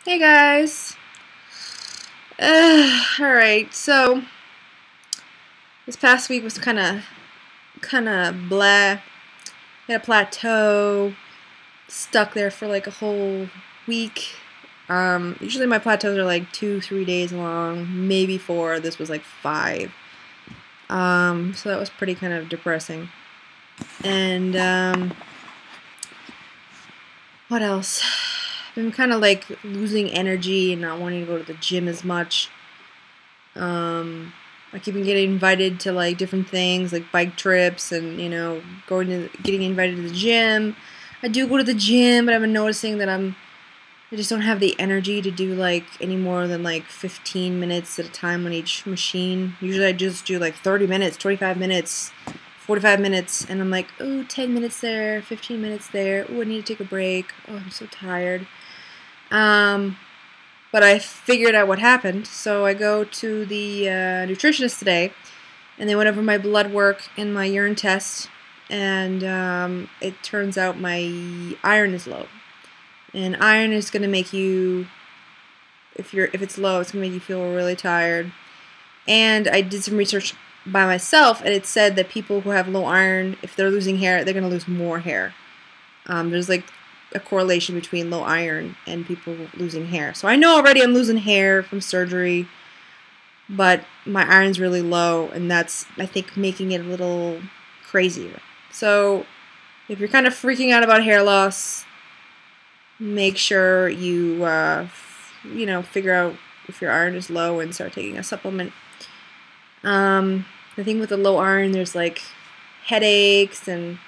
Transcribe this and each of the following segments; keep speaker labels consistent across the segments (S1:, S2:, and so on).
S1: Hey guys. Alright, so this past week was kinda blah. Hit a plateau, stuck there for like a whole week. Usually my plateaus are like 2-3 days long, maybe 4. This was like 5. So that was pretty kind of depressing. And what else? I've been kind of like losing energy and not wanting to go to the gym as much. I keep getting invited to like different things like bike trips and getting invited to the gym. I do go to the gym, but I've been noticing that I just don't have the energy to do like any more than like 15 minutes at a time on each machine. Usually I just do like 30 minutes, 25 minutes, 45 minutes, and I'm like, oh, 10 minutes there, 15 minutes there. Oh, I need to take a break. Oh, I'm so tired. But I figured out what happened, so I go to the nutritionist today, and they went over my blood work and my urine test, and it turns out my iron is low. And iron is going to make you, if it's low, it's going to make you feel really tired. And I did some research by myself, and it said that people who have low iron, if they're losing hair, they're going to lose more hair. There's like a correlation between low iron and people losing hair. So I know already I'm losing hair from surgery, but my iron's really low, and that's, I think, making it a little crazier. So if you're kind of freaking out about hair loss, make sure you, figure out if your iron is low and start taking a supplement. The thing with the low iron, there's like headaches and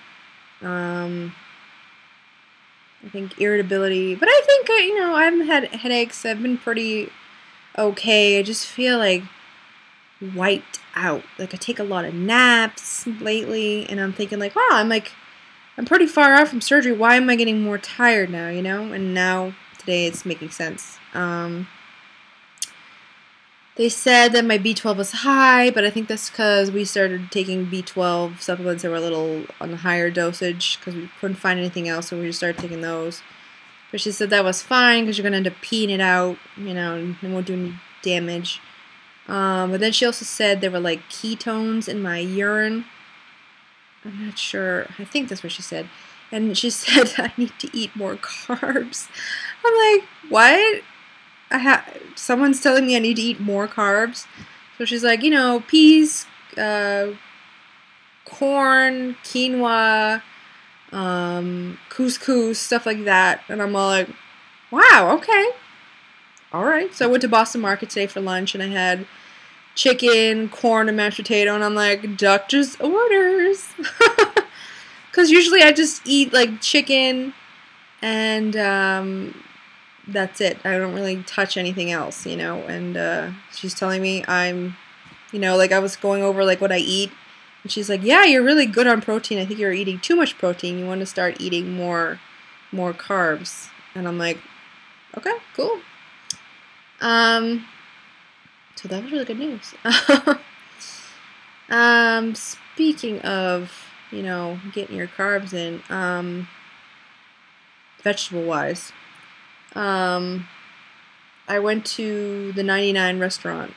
S1: I think irritability, but I think, I haven't had headaches. I've been pretty okay. I just feel like wiped out. Like I take a lot of naps lately, and I'm thinking like, wow, I'm pretty far out from surgery. Why am I getting more tired now, And now, today, it's making sense. They said that my B12 was high, but I think that's because we started taking B12 supplements that were a little on the higher dosage because we couldn't find anything else, so we just started taking those. But she said that was fine because you're going to end up peeing it out, and it won't do any damage. But then she also said there were like ketones in my urine. I'm not sure. I think that's what she said. And she said I need to eat more carbs. I'm like, what? Someone's telling me I need to eat more carbs. So she's like, peas, corn, quinoa, couscous, stuff like that. And I'm all like, wow, okay. Alright. So I went to Boston Market today for lunch, and I had chicken, corn, and mashed potato, and I'm like, doctor's orders. Because usually I just eat like chicken and that's it. I don't really touch anything else, and she's telling me I'm, like I was going over like what I eat, and she's like, yeah, you're really good on protein. I think you're eating too much protein. You want to start eating more carbs. And I'm like, okay, cool. So that was really good news. Speaking of, getting your carbs in, vegetable-wise, I went to the 99 restaurant,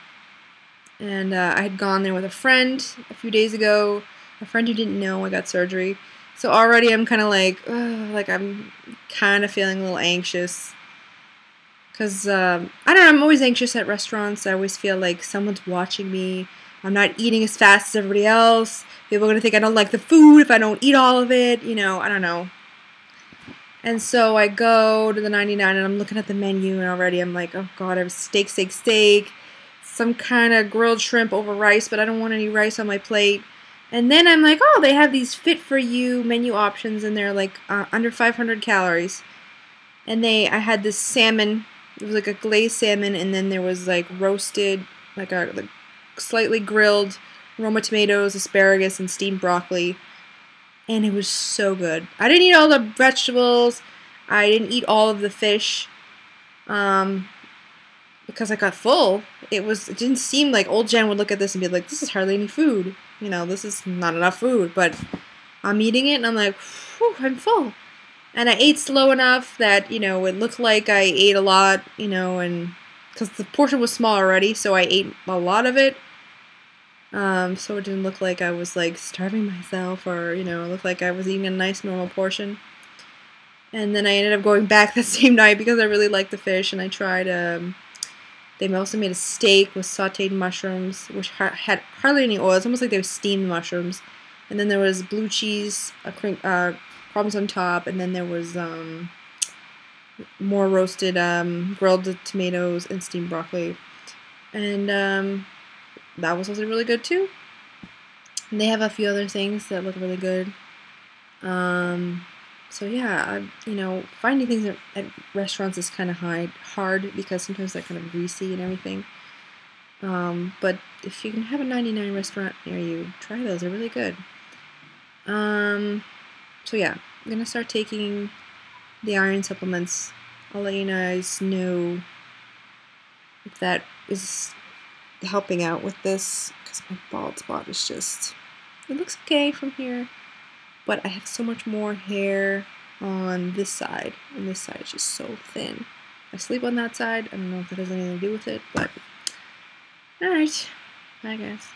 S1: and I had gone there with a friend a few days ago, a friend who didn't know I got surgery. So already I'm kind of like, I'm kind of feeling a little anxious. Because, I don't know, I'm always anxious at restaurants. I always feel like someone's watching me. I'm not eating as fast as everybody else. People are going to think I don't like the food if I don't eat all of it. I don't know. And so I go to the 99, and I'm looking at the menu, and already I'm like, oh god, I have steak, some kind of grilled shrimp over rice, but I don't want any rice on my plate. And then I'm like, oh, they have these fit-for-you menu options, and they're like under 500 calories. And I had this salmon. It was like a glazed salmon, and then there was like roasted, like slightly grilled Roma tomatoes, asparagus, and steamed broccoli. And it was so good. I didn't eat all the vegetables. I didn't eat all of the fish. Because I got full. It didn't seem like old Jen would look at this and be like, this is hardly any food. This is not enough food. But I'm eating it, and I'm like, whew, I'm full. And I ate slow enough that, you know, it looked like I ate a lot, you know, and because the portion was small already, so I ate a lot of it. So it didn't look like I was like starving myself, or, you know, it looked like I was eating a nice normal portion. And then I ended up going back that same night because I really liked the fish, and I tried, they also made a steak with sauteed mushrooms, which had hardly any oil. It's almost like they were steamed mushrooms. And then there was blue cheese, crumbs on top, and then there was more roasted grilled tomatoes and steamed broccoli. And that was also really good too. And they have a few other things that look really good. So yeah, you know, finding things at restaurants is kind of hard because sometimes they're kind of greasy and everything. But if you can have a 99 restaurant near you, try those. They're really good. So yeah, I'm gonna start taking the iron supplements. I'll let you guys know if that is helping out with this, because my bald spot is just, it looks okay from here, but I have so much more hair on this side, and this side is just so thin. I sleep on that side. I don't know if that has anything to do with it, but alright, bye guys.